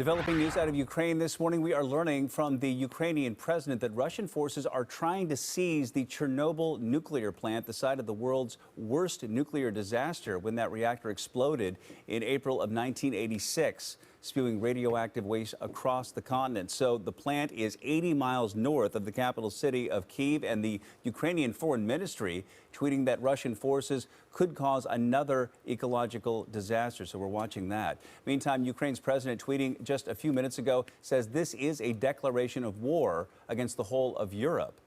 Developing news out of Ukraine this morning, we are learning from the Ukrainian president that Russian forces are trying to seize the Chernobyl nuclear plant, the site of the world's worst nuclear disaster when that reactor exploded in April of 1986, spewing radioactive waste across the continent. So the plant is 80 miles north of the capital city of Kyiv, and the Ukrainian Foreign Ministry tweeting that Russian forces could cause another ecological disaster. So we're watching that. Meantime, Ukraine's president tweeting just a few minutes ago says this is a declaration of war against the whole of Europe.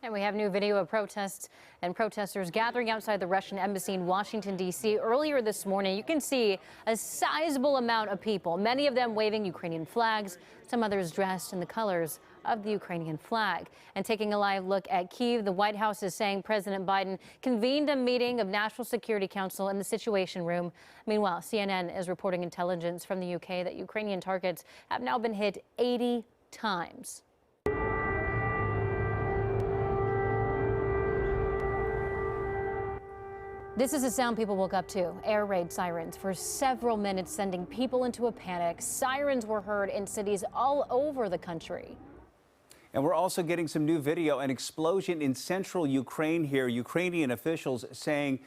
And we have new video of protests and protesters gathering outside the Russian embassy in Washington, D.C. Earlier this morning, you can see a sizable amount of people, many of them waving Ukrainian flags, some others dressed in the colors of the Ukrainian flag. And taking a live look at Kyiv, the White House is saying President Biden convened a meeting of National Security Council in the Situation Room. Meanwhile, CNN is reporting intelligence from the UK that Ukrainian targets have now been hit 80 times. This is the sound people woke up to. Air raid sirens for several minutes, sending people into a panic. Sirens were heard in cities all over the country. And we're also getting some new video, an explosion in central Ukraine here. Ukrainian officials saying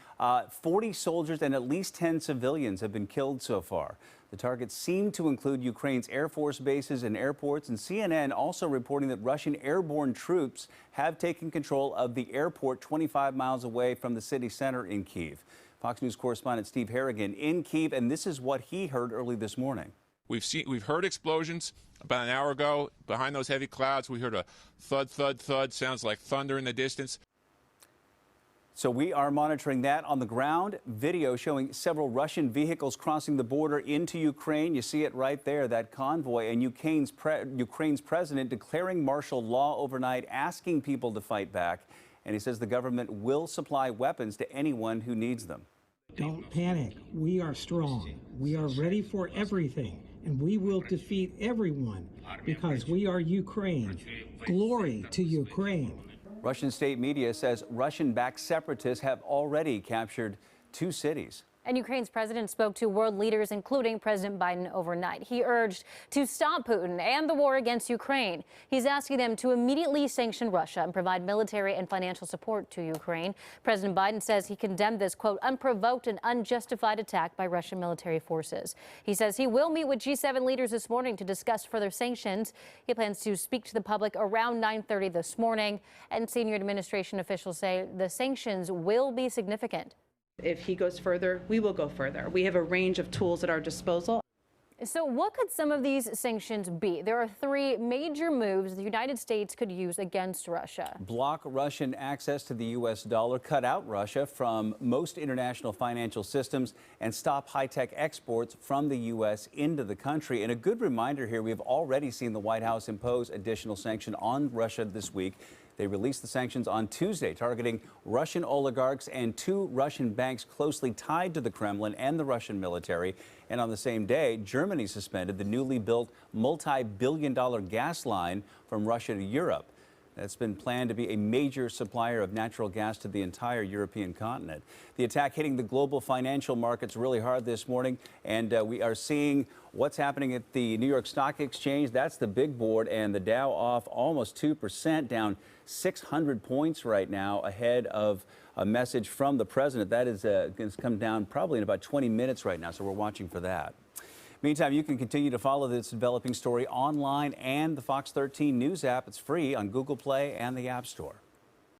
40 soldiers and at least 10 civilians have been killed so far. The targets seem to include Ukraine's Air Force bases and airports, and CNN also reporting that Russian airborne troops have taken control of the airport 25 miles away from the city center in Kyiv. Fox News correspondent Steve Harrigan in Kyiv, and this is what he heard early this morning. We've heard explosions about an hour ago. Behind those heavy clouds, we heard a thud, thud, thud. Sounds like thunder in the distance. So we are monitoring that on the ground. Video showing several Russian vehicles crossing the border into Ukraine. You see it right there, that convoy. And Ukraine's president declaring martial law overnight, asking people to fight back. And he says the government will supply weapons to anyone who needs them. Don't panic. We are strong. We are ready for everything. And we will defeat everyone because we are Ukraine. Glory to Ukraine. Russian state media says Russian-backed separatists have already captured 2 cities. And Ukraine's president spoke to world leaders, including President Biden, overnight. He urged to stop Putin and the war against Ukraine. He's asking them to immediately sanction Russia and provide military and financial support to Ukraine. President Biden says he condemned this, quote, unprovoked and unjustified attack by Russian military forces. He says he will meet with G7 leaders this morning to discuss further sanctions. He plans to speak to the public around 9:30 this morning. And senior administration officials say the sanctions will be significant. If he goes further, we will go further. We have a range of tools at our disposal. So what could some of these sanctions be? There are 3 major moves the United States could use against Russia. Block Russian access to the U.S. dollar, cut out Russia from most international financial systems, and stop high-tech exports from the U.S. into the country. And a good reminder here, we have already seen the White House impose additional sanction on Russia this week. They released the sanctions on Tuesday, targeting Russian oligarchs and 2 Russian banks closely tied to the Kremlin and the Russian military. And on the same day, Germany suspended the newly built multi-billion-dollar gas line from Russia to Europe. That's been planned to be a major supplier of natural gas to the entire European continent. The attack hitting the global financial markets really hard this morning, and we are seeing what's happening at the New York Stock Exchange. That's the big board, and the Dow off almost 2%, down 600 points right now, ahead of a message from the president. That is going to come down probably in about 20 minutes right now, so we're watching for that. Meantime, you can continue to follow this developing story online and the Fox 13 News app. It's free on Google Play and the App Store.